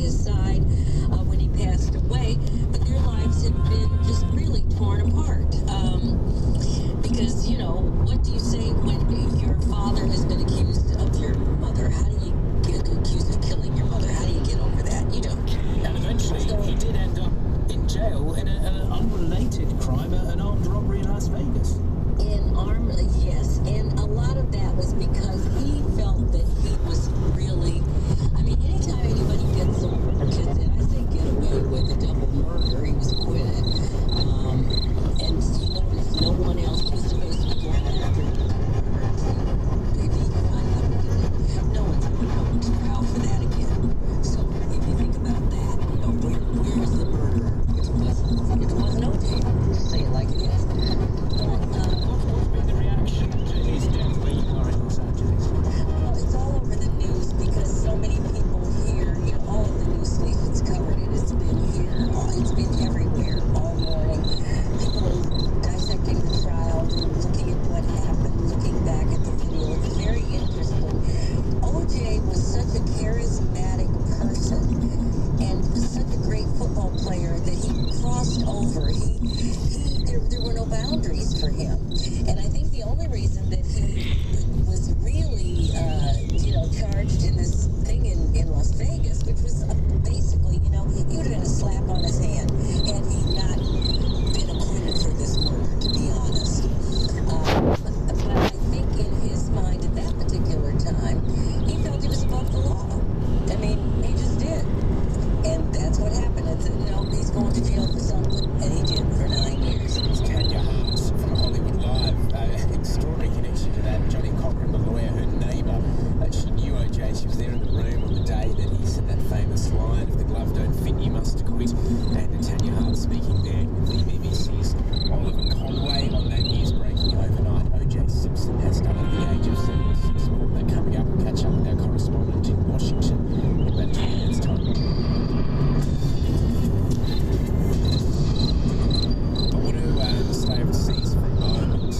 his side when he passed away, but their lives have been just really torn apart. Because, you know, what do you say when your father has been accused of your mother? How do you get accused of killing your mother? How do you get over that? You don't. And eventually, he did end up in jail in an unrelated crime, an armed robbery in Las Vegas. Yes, and a lot of that was because he felt that he was really, I mean, anytime anybody gets and I say get away with a double murder, he was acquitted. And you notice no one else was supposed to be going after if he find out who did it. No one's going to go to trial for that again. So if you think about that, you know, where's the murderer? It wasn't OJ. Say it like it is. What's been the reaction to his death where you are in Los Angeles? Well, it's all over the news because so many people here, you know, all of the news stations covered it. It's been here. It's been everywhere all morning. People are dissecting the trial, looking at what happened, looking back at the video. It's very interesting. OJ was such a charismatic person and such a great football player that he crossed over. There were no boundaries for him. And I think the only reason that he was really, charged in this thing in Las Vegas, which was basically, you know, he would have been a slap on his hand had he not been acquitted for this murder, to be honest. But I think in his mind at that particular time, he felt he was above the law. I mean, he just did. And that's what happened. It's, you know, he's going to jail for something, and he did for 9 years. It's Tanya Hart's from Hollywood Live. Extraordinary connection to that. Johnny Cochran, the lawyer, her neighbour, she knew OJ. She was there in the room on the day that he said that famous line, "If the glove don't fit, you must acquit." And Tanya Hart speaking there with the BBC's Oliver Conway on that news breaking overnight. OJ Simpson has done at the age of 76. More on that coming up. We'll catch up with our correspondent in Washington in about 20 minutes' time. I want to stay overseas for a moment.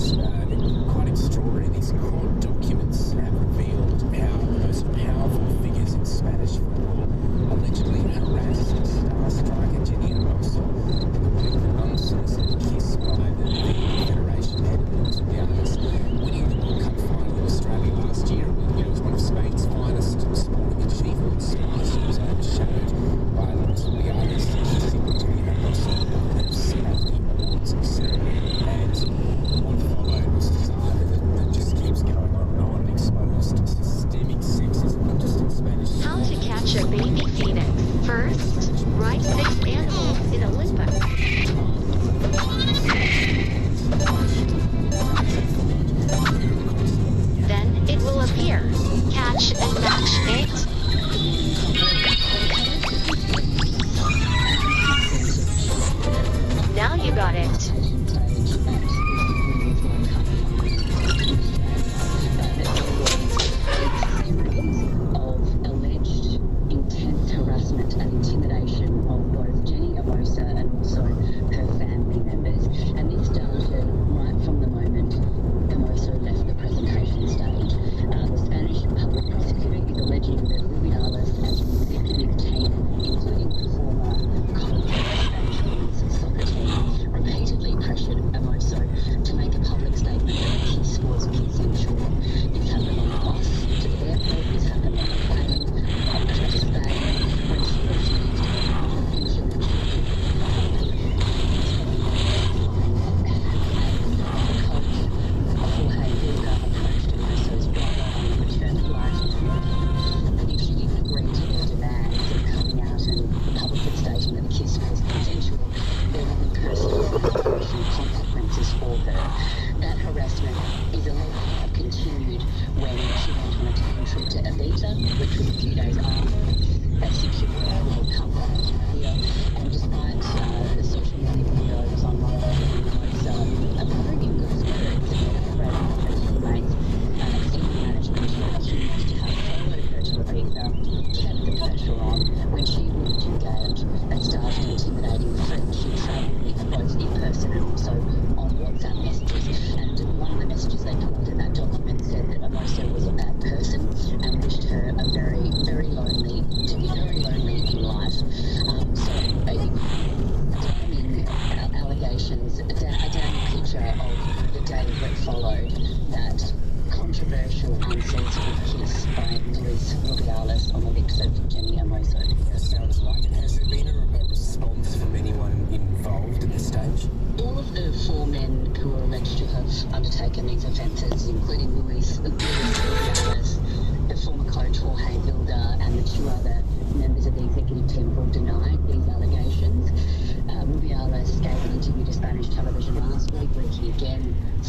They're quite extraordinary. These court documents have revealed how the most powerful figures in Spanish football allegedly harassed star striker Jenny Hermoso in the wake of an unsolicited kiss by the Federation head of Portuguese, winning the World Cup final in Australia last year. It was one of Spain's finest sporting achievements. It was overshadowed by Portuguese kissing Jenny Hermoso at the awards ceremony. And what followed was a saga that just keeps going on and on, exposed systemic sexism, not just in Spanish. How to catch a baby phoenix. First, write 6 animals in a limbo. Then it will appear. Catch and match it. Now you got it. Of alleged intent harassment and intimidation of both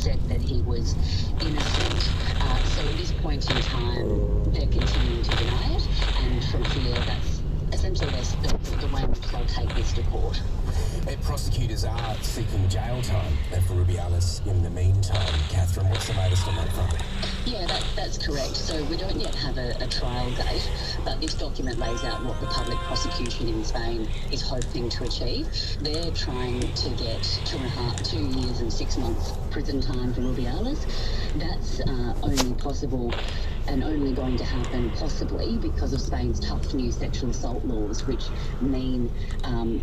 said that he was innocent. So at this point in time, they're continuing to deny it, and from here, that's essentially the way in which they'll take this to court. Prosecutors are seeking jail time for Rubiales in the meantime. Catherine, what's the latest on that front? Yeah, that's correct. So we don't yet have a trial date, but this document lays out what the public prosecution in Spain is hoping to achieve. They're trying to get 2 years and 6 months prison time for Rubiales. That's only possible and only going to happen possibly because of Spain's tough new sexual assault laws, which mean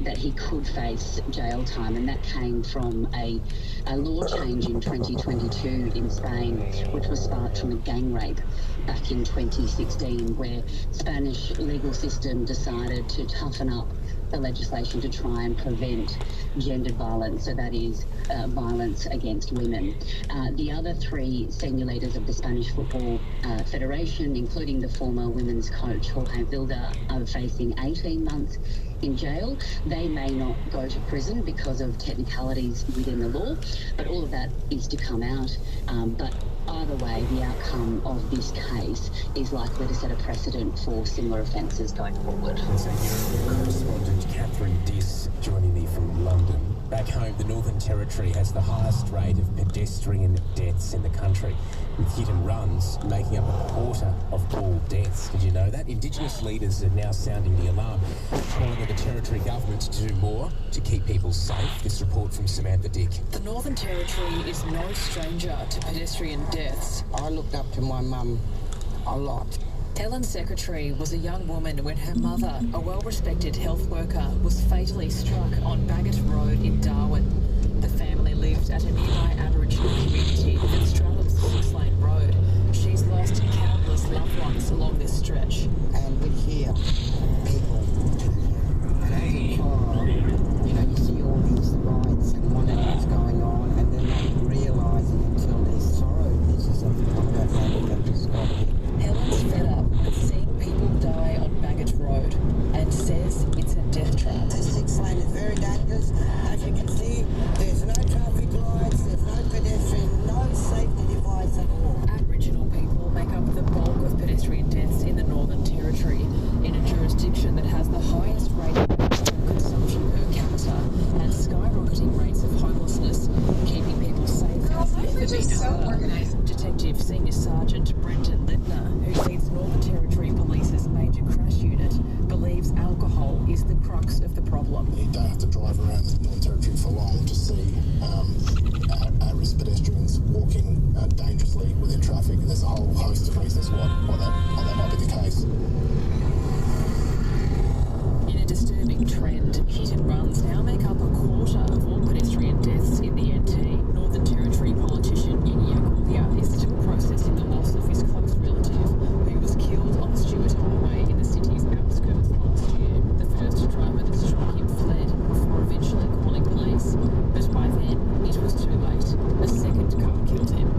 that he could face jail time. And that came from a law change in 2022 in Spain, which was sparked from a gang rape back in 2016, where Spanish legal system decided to toughen up the legislation to try and prevent gendered violence, so that is violence against women. The other 3 senior leaders of the Spanish Football Federation, including the former women's coach Jorge Vilda, are facing 18 months in jail. They may not go to prison because of technicalities within the law, but all of that is to come out. But either way, the outcome of this case is likely to set a precedent for similar offences going forward. So you're correspondent Catherine Diss joining me from London. Back home, the Northern Territory has the highest rate of pedestrian deaths in the country, with hit and runs making up a quarter of all deaths. Did you know that? Indigenous leaders are now sounding the alarm, calling on the Territory government to do more to keep people safe. This report from Samantha Dick. The Northern Territory is no stranger to pedestrian deaths. I looked up to my mum a lot. Helen Secretary was a young woman when her mother, a well-respected health worker, was fatally struck on Bagot Road in Darwin. The family lived at a nearby Aboriginal community that straddles 6-lane road. She's lost countless loved ones along this stretch. And we hear people, and as a child, you see all these lights and wondering what's going on, and they're not realising until their sorrow pieces of the combat family that just got hit. Helen's fed up with seeing people die on Bagot Road and says it's a death trap. The 6-lane is very dangerous. As you can see, there's no traffic lights, there's no pedestrian, no safety device at all. Aboriginal people make up the bulk of pedestrian deaths in the Northern Territory, in a jurisdiction that has the highest rate of alcohol consumption per capita and skyrocketing rates of homelessness. Keeping people safe has never been harder. Detective Senior Sergeant Brendan Lindner, who leads Northern Territory Police's major crash unit, believes alcohol is the crux of the problem. You don't have to drive around the Northern Territory for long to see at-risk pedestrians walking dangerously within traffic, and there's a whole host of reasons why that might be the case. In a disturbing trend, hit and runs now make up a quarter of all pedestrian deaths in the NT. Northern Territory politician Ini Agulia is still processing the loss of his close relative, who was killed on the Stewart Highway in the city's outskirts last year. The first driver that struck him fled before eventually calling police, but by then it was too late. A second car killed him.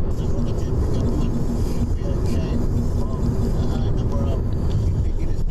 It is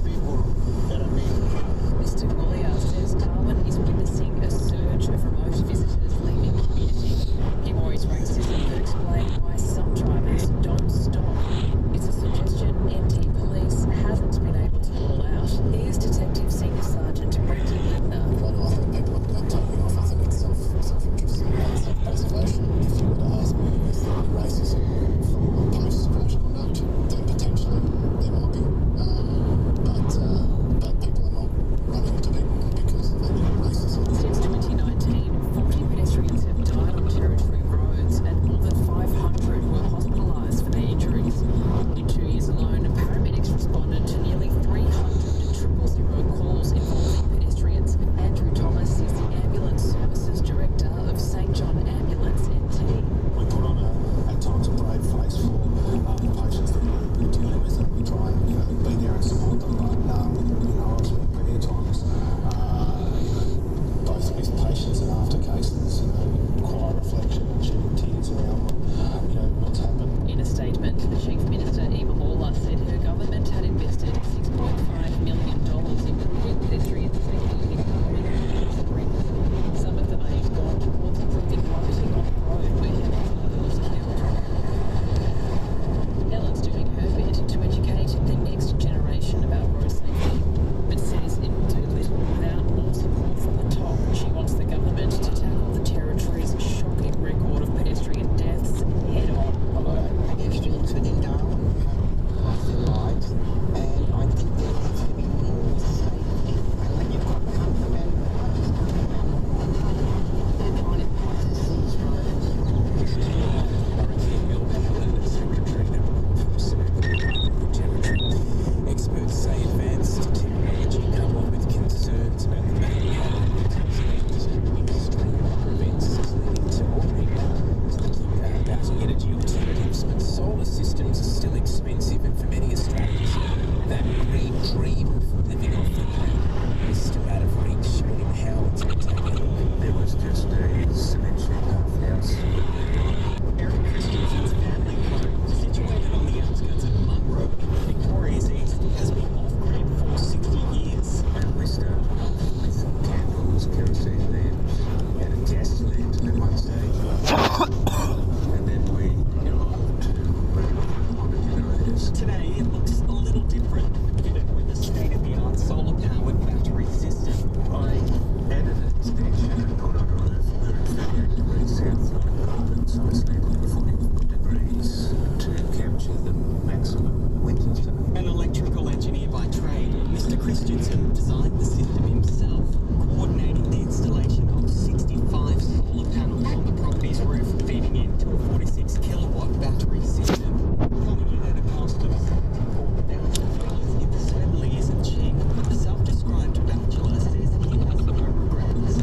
Christensen designed the system himself, coordinating the installation of 65 solar panels on the property's roof, feeding into a 46 kilowatt battery system. Coming in at a cost of $74,000, it certainly isn't cheap. The self-described bachelor says he has no regrets.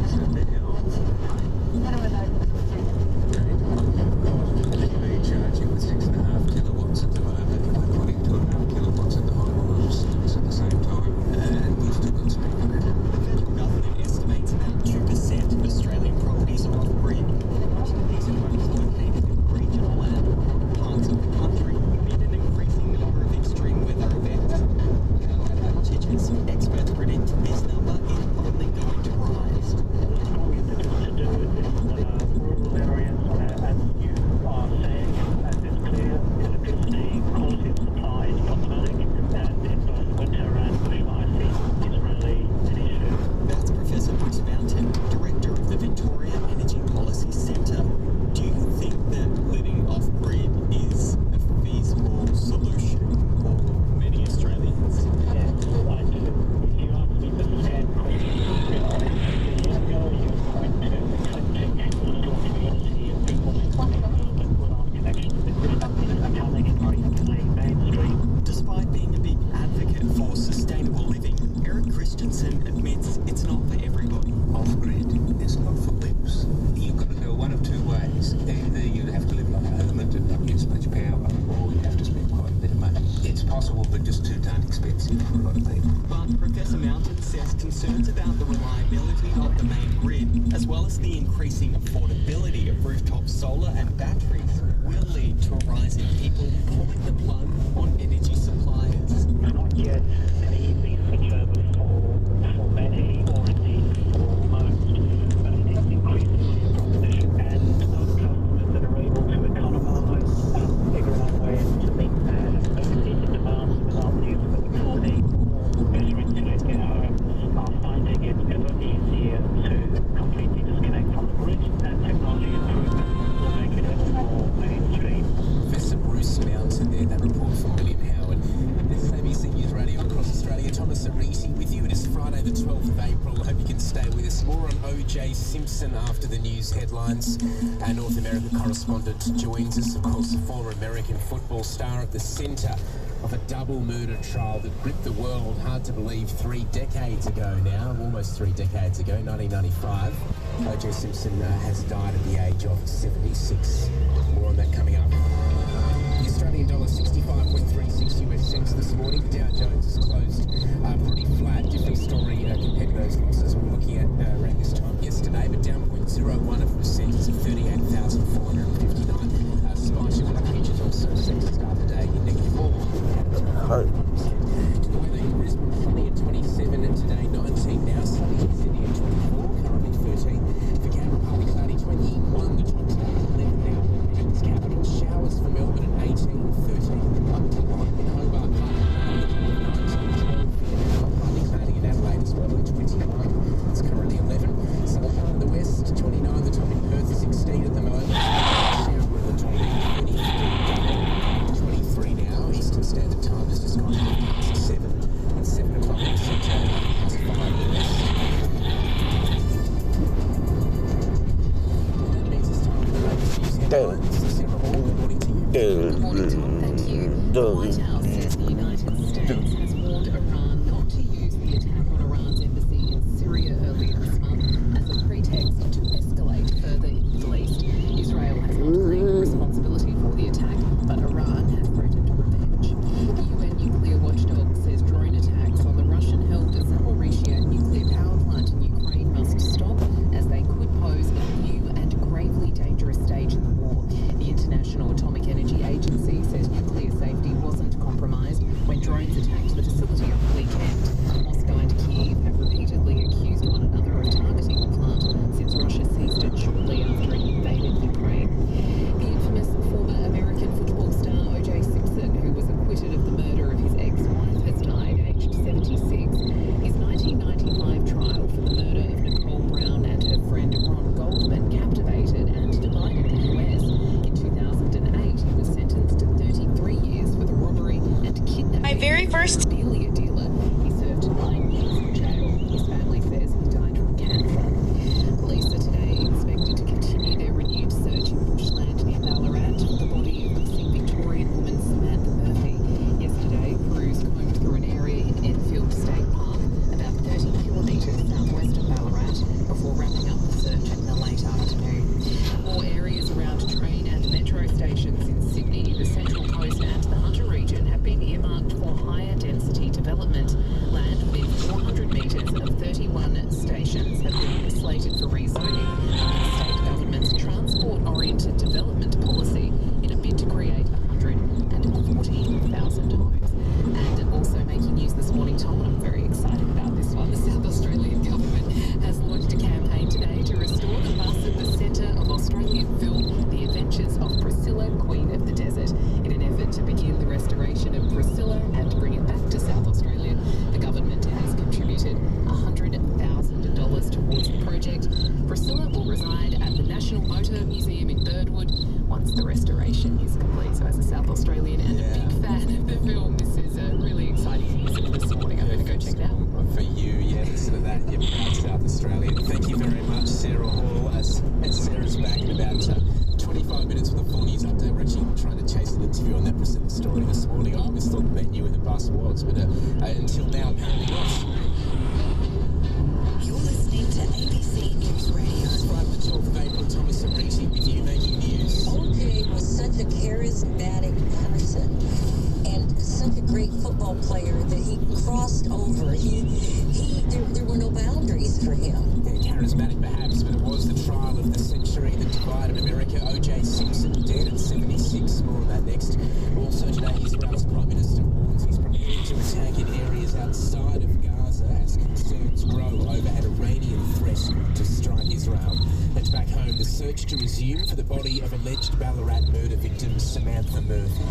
They charge you with 6.5 kilowatts at the moment. We're putting 2.5 kilowatts at the home systems at the same time, and we've still got some on it. The federal government estimates about 2% of Australian properties are off-grid. Most of these homes are located in regional and remote parts of the country amid an increasing number of extreme weather events. Power outages, experts predict this number is only going to rise. To do in rural areas, as you are saying, as it's clear, electricity quality of supply is problematic, and in both winter and bushfire season is really an issue. That's Professor Bruce Mountain, Director of the Victoria Energy Policy Centre. Do you think that living off-grid is a feasible solution for many Australians? Yeah, I do. If you ask me the same question a year ago, you went to eclectic little community of people without connection to the grid becoming increasingly mainstream. Despite being a big advocate for sustainable living, Eric Christensen admits it's not for everybody. Off-grid is not for whips. You've got to go one of two ways. Either you have to live like a hermit and not use much power, or you have to spend quite a bit of money. It's possible, but just too darn expensive for a lot of people. But Professor Mountain says concerns about the reliability of the main grid, as well as the increasing affordability of rooftop solar and batteries, will lead to a rise in people pulling the plug on energy suppliers. It's not yet an easy switchover for many, or indeed for most, but it is increasingly a proposition, and those customers that are able to economise and figure out ways to meet their overheating demands without the use of electricity or better insulate their homes are finding it ever easier to completely disconnect from the grid, and technology improvement will make it ever more mainstream. Professor Bruce Mountain there, that report from William Howard. This is ABC News Radio across Australia. Thomas Ariti with you. It is Friday the 12th of April. I hope you can stay with us. More on OJ Simpson after the news headlines. Our North America correspondent joins us. Of course, the former American football star at the centre of a double murder trial that gripped the world. Hard to believe 3 decades ago now, almost 3 decades ago, 1995. OJ Simpson has died at the age of 76. More on that coming up. The Australian dollar 65.36 US cents this morning. Dow Jones has closed pretty flat. Different story compared to those losses we're looking at around this time yesterday, but down 0.01% to 38,459. Spicy Water futures also set to start the day in -4. To the weather in Brisbane, sunny at 27 today, 19 now. Sunny in Sydney at 24, currently 13. For Canberra, partly cloudy, 21. The top today, 11 now. Region's capital. Showers for Melbourne at 18, 13 in Hobart, partly cloudy in Adelaide as well at 21. It's currently 11. Sunshine in the west, 29. The top in Perth, 16 at the moment. Shower at the top, 23 now. Eastern Standard Time has just gone past 7. It's 7 o'clock in the centre, past 5 in the west. That means it's time for the latest news headlines. Sarah Hall, good morning to you. Good morning, Tom. Thank you. The White House says the United States has warned Iran not to use the attack on Iran's embassy in Syria earlier this month as a pretext to escalate further in the Middle East. Israel has not claimed responsibility for the attack, but Iran has threatened revenge. UN nuclear watchdog says drone attacks on the Russian-held Zaporizhzhia nuclear power plant in Ukraine must stop, as they could pose a new and gravely dangerous stage in the war. The International Atomic Energy Agency says nuclear safety wasn't compromised when drones attacked the facility on the weekend. Moscow and Kyiv have repeatedly accused one another of targeting the plant since Russia seized it shortly after it invaded Ukraine. The infamous former American football star OJ Simpson, who was acquitted of the murder of his ex-wife, has died aged 76. His 1995 trial for the murder of Nicole Brown and her friend Ron Goldman captivated and divided the US. In 2008, he was sentenced to 33 years for the robbery and kidnapping. My very first dealer. He served 9 years. the museum in Birdwood once the restoration is complete. So as a South Australian and a big fan of the film, this is a really exciting news this morning. I'm going to go check it out. For you, yeah, listen to that, you're proud South Australian. Thank you very much, Sarah Hall. As Sarah's back in about 25 minutes for the full news update. We're actually trying to chase an interview on that Priscilla story this morning. I always thought they knew where the bus was, but until now, apparently not. You're listening to ABC News Radio. It's Friday the 12th of April. Tommy Sabriti with you making news. OJ was such a charismatic person and such a great football player that he crossed over. There were no boundaries for him. Yeah, charismatic perhaps, but it was the trial of the century that divided America. OJ Simpson dead at 76. More on that next. Also today, Israel's Prime Minister warns he's preparing to attack in areas outside of Gaza as concerns grow over an Iranian threat to strike Israel. And back home, the search to resume for the body of alleged Ballarat murder victim Samantha Murphy.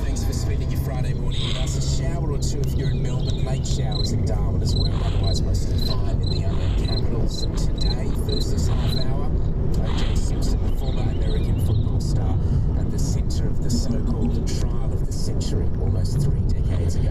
Thanks for spending your Friday morning with us. A shower or two if you're in Melbourne, late showers in Darwin as well. Otherwise, mostly fine in the other capitals. And today, first this half hour, OJ Simpson, the former American football star, at the centre of the so-called trial of the century, almost 3 decades ago,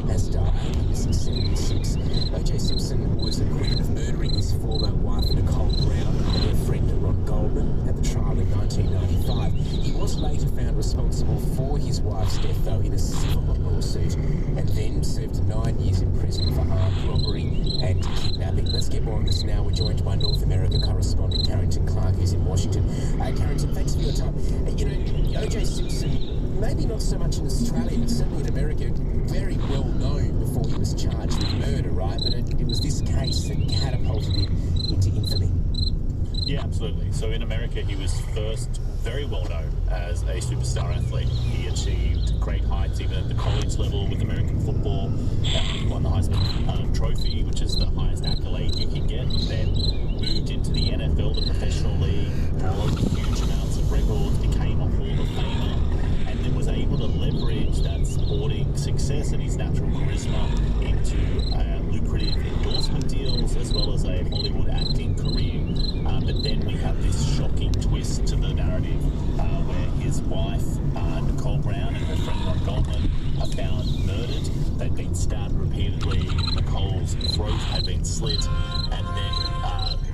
has died. He was 76. OJ Simpson was acquitted of murdering his former wife, Nicole Brown, and her friend Ron Goldman at the trial in 1995. He was later found responsible for his wife's death, though, in a civil lawsuit, and then served 9 years in prison for armed robbery and kidnapping. Let's get more on this now. We're joined by North America correspondent Carrington Clark, who's in Washington. Carrington, thanks for your time. OJ Simpson, maybe not so much in Australia, but certainly in America, very well known before he was charged with murder, right? But it was this case that catapulted him into infamy. Yeah, absolutely. So in America, he was first very well known as a superstar athlete. He achieved great heights even at the college level with American football. He won the Heisman Trophy, which is the highest accolade you can get. Then moved into the NFL, the professional league, broke huge amounts of records, became a Hall of Famer, and then was able to leverage that sporting success and his natural charisma into lucrative endorsement deals as well as a Hollywood acting career. But then we have this shocking twist to the narrative where his wife, Nicole Brown, and her friend Ron Goldman are found murdered. They'd been stabbed repeatedly, Nicole's throat had been slit, and then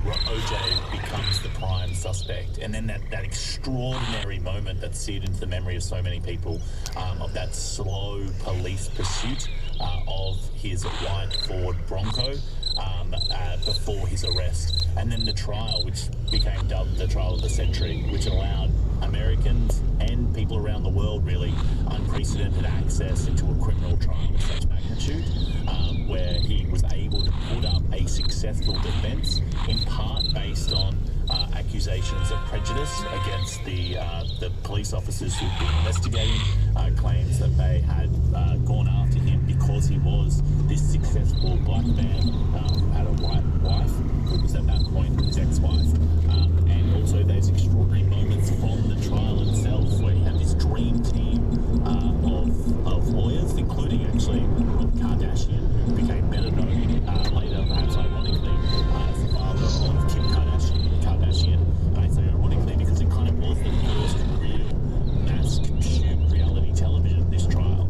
OJ becomes the prime suspect. And then that extraordinary moment that's seared into the memory of so many people of that slow police pursuit of his white Ford Bronco before his arrest. And then the trial, which became dubbed the trial of the century, which allowed Americans and people around the world really unprecedented access into a criminal trial of such magnitude, where he was able to put up a successful defense, in part based on accusations of prejudice against the police officers who'd been investigating, claims that they had gone after him because he was this successful black man who had a white wife, who was at that point his ex-wife. And also those extraordinary moments from the trial itself where he had this dream team of lawyers, including actually Rob Kardashian, who became better known later, perhaps ironically, as the father of Kim Kardashian. And I say ironically because it kind of was the first real mass-consumed reality television, this trial.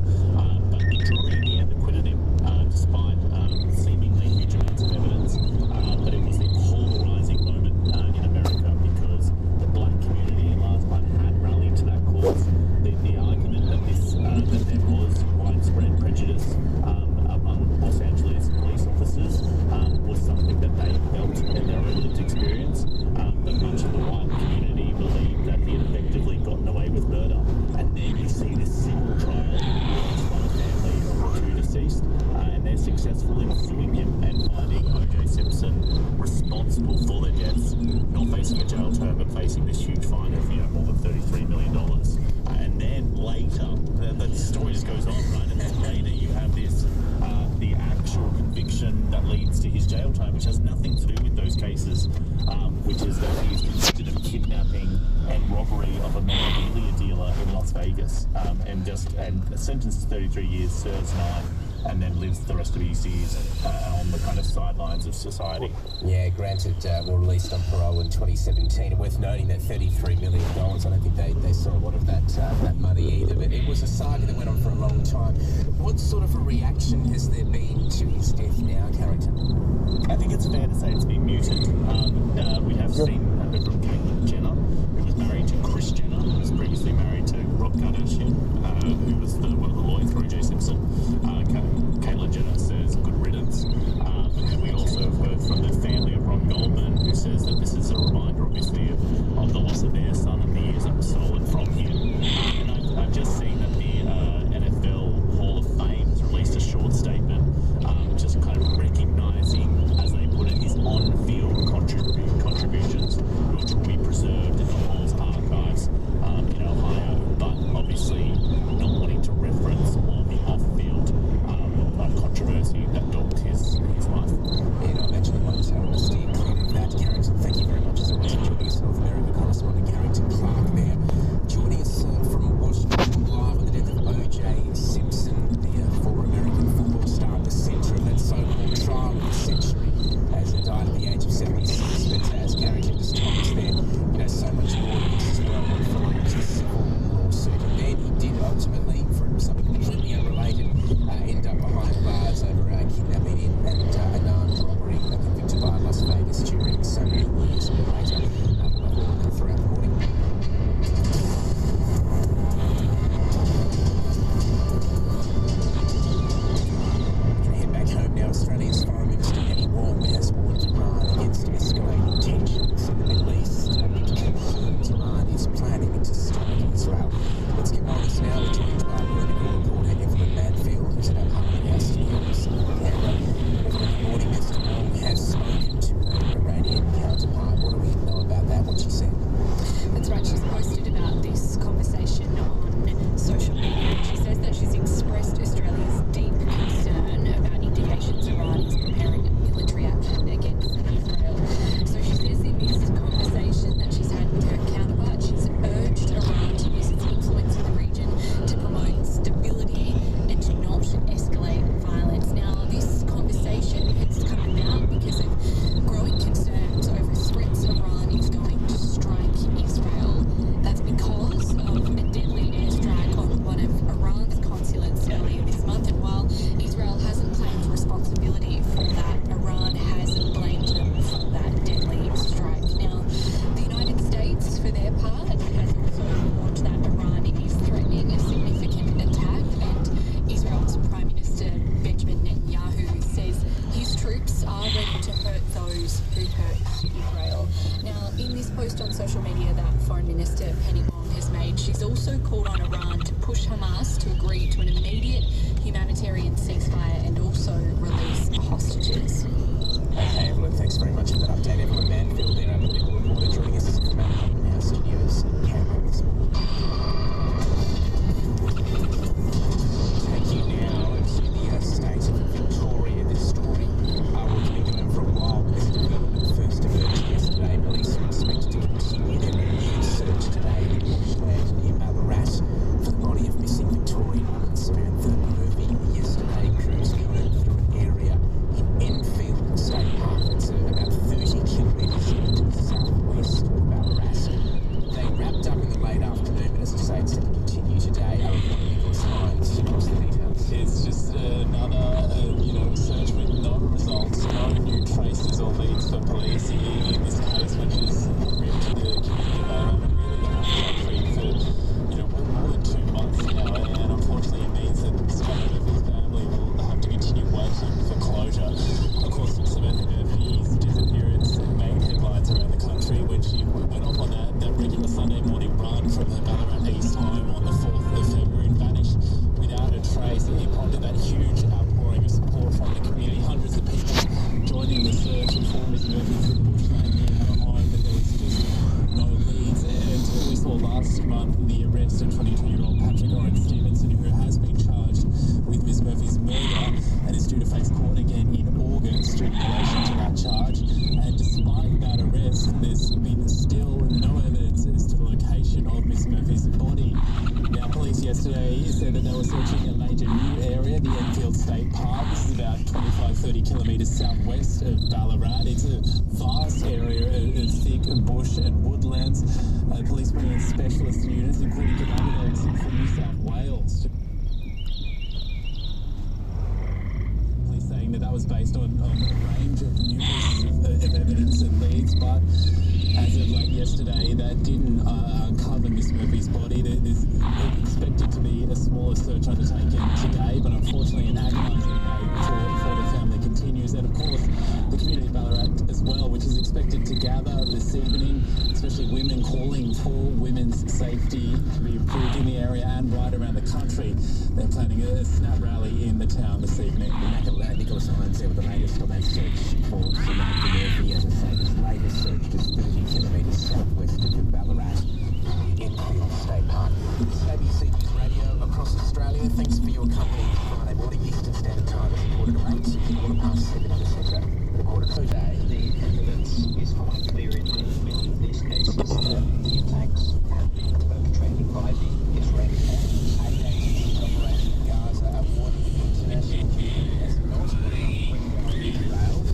But the jury in the end acquitted him, despite seemingly huge amounts of evidence. But it was a polarizing moment in America because the black community in large part had rallied to that cause. The argument that there was widespread prejudice among Los Angeles police officers was something that they felt in their own lived experience. But much of the white community believed that he had effectively gotten away with murder. And then you see this civil trial launched by the family of the two deceased, and they're successful in suing him and finding OJ Simpson responsible for their deaths, not facing a jail term, but facing this huge fine of more than $33 million. And then later, the story just goes on, right? And then later you have this, the actual conviction that leads to his jail time, which has nothing to do with those cases, which is that he's convicted of kidnapping and robbery of a memorabilia dealer in Las Vegas, and sentenced to 33 years, serves 9. and then lives the rest of his years on the kind of sidelines of society. Yeah, granted, released on parole in 2017. Worth noting that $33 million, I don't think they saw a lot of that money either, but it was a saga that went on for a long time. What sort of a reaction has there been to his death now, Carrington? I think it's fair to say it's been muted. We have seen from Caitlyn Jenner, who was married to Kris Jenner, who was previously married to Rob Kardashian, who was one of the lawyers for OJ Simpson. Caitlyn Jenner says good riddance. But then we also have heard from the family of Ron Goldman, who says that this is a reminder, obviously, of the loss of their son and the years that were stolen from him. And I've just seen that the NFL Hall of Fame has released a short statement, just kind of recognising, as they put it, his on-field contributions, which will be preserved in the Hall's archives in Ohio, but obviously not wanting to reference all the off-field controversy that dogged his life. And I imagine you want to steer clear of that, Carrington. Thank you very much as always for joining us, North America correspondent Carrington Clark there. Joining us from Washington live on the death of OJ Simpson, the former American football star at the centre of that so-called trial of the century, as he died at the age of 76. But as Carrington just told us there, so much more than this as well, following his civil lawsuit. And then he did ultimately, for something completely unrelated, end up behind bars over kidnapping and an armed robbery convicted by a Las Vegas jury so many years later. We'll have all of that throughout the morning. Head back home now. Australia's Foreign Minister Penny Wong has warned Iran against escalating tensions in the Middle East. It confirms Iran is planning to strike Israel. Let's get more on this now. We're joined by political reporter Evelyn Manfield, who's at our Parliament House studios in Canberra. Evelyn, good morning. Mr. Wong has spoken to her Iranian counterpart. What do we know about that? What she said? That's right, she's posted about this conversation on social media. She says that she's expressed Australia's deep concern about indications Iran is preparing a military action against Israel. So she says in this conversation that she's had with her counterpart, she's urged Iran to use its influence in the region to promote stability and to not escalate violence. Now, this conversation has come about because of growing concerns over threats Iran is going to strike Israel. That's because of a deadly airstrike on one of Iran's consulates earlier this month. And while Israel hasn't claimed responsibility for that, Iran has blamed them for that deadly strike. Now, the United States, for their part, has also warned that Iran is threatening a significant attack, and Israel's Prime Minister Benjamin Netanyahu says his troops are ready to hurt those who hurt Israel. Now, in this post on social media that Foreign Minister Penny Wong has made, she's also called on Iran to push Hamas to agree to an immediate humanitarian ceasefire and also release hostages. Okay, Evelyn, thanks very much for that update. Evelyn Manfield there, our political reporter, joining us from our Parliament House studios in Canberra this morning. Take you now to the state of Victoria. This story we've been doing for a while. This development first emerged yesterday. Police are expected to continue their renewed search today in bushland near Ballarat for the body of missing Victorian woman Samantha Murphy. Yesterday, crews combed through an area in Enfield State Park. It's about 30 kilometres to the southwest of Ballarat. They wrapped up in the late afternoon, but as I say, it's set to continue today. Our reporter Nicholas Hines across the details. It's just another, search with no results, no new traces or leads for police in this case, which has ripped the community about and really the whole country for, more than 2 months now. And unfortunately, it means that Samantha Murphy's family will have to continue waiting for closure. Of course, Samantha Murphy's disappearance made headlines around the country when she went off on that regular Sunday morning run from her Ballarat East home on the 4th of February and vanished without a trace. It prompted that huge outpouring of support from the community. Hundreds of people joining the search for Miss Murphy through bushland near her home, but there was just no leads until we saw last month the arrest of 22-year-old Patrick Oren Stevenson, who has been charged with Miss Murphy's murder and is due to face court again in August in relation to that charge. And despite that arrest, there's been still no evidence as to the location of Miss Murphy's body. Now, police yesterday said that they were searching a major new area, the Enfield State Park. This is about 25-30 kilometres southwest of Ballarat. It's a vast area of thick bush and woodlands. Police bring in specialist units, including commando dogs from New South Wales. Police saying that was based on a range of new pieces of evidence and leads, but as of late yesterday, that didn't uncover Miss Murphy's body. There's expected to be a smaller search undertaken today, but unfortunately an agonising day for the family continues. And of course, the community of Ballarat as well, which is expected to gather this evening, especially women calling for women's safety to be improved in the area and right around the country. They're planning a snap rally in the town this evening. Nicholas Irons there with the latest on that search for Samantha Murphy. As I say, this latest search just 30 kilometres southwest of Ballarat, Enfield State Park. This is ABC News Radio across Australia. Thanks for your company Friday morning. Eastern Standard Time is 7:15 in the centre. Today, the evidence is quite clear in many of these cases that the attacks have been perpetrated by the Israeli forces. 8 days into Operation Gaza, a warning of international community has not been derailed.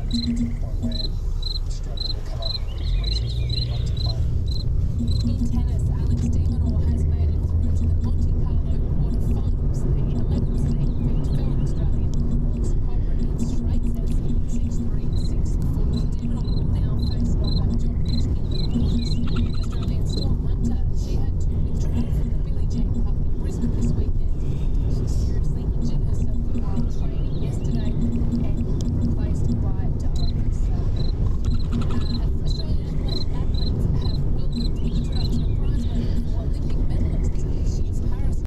To the point where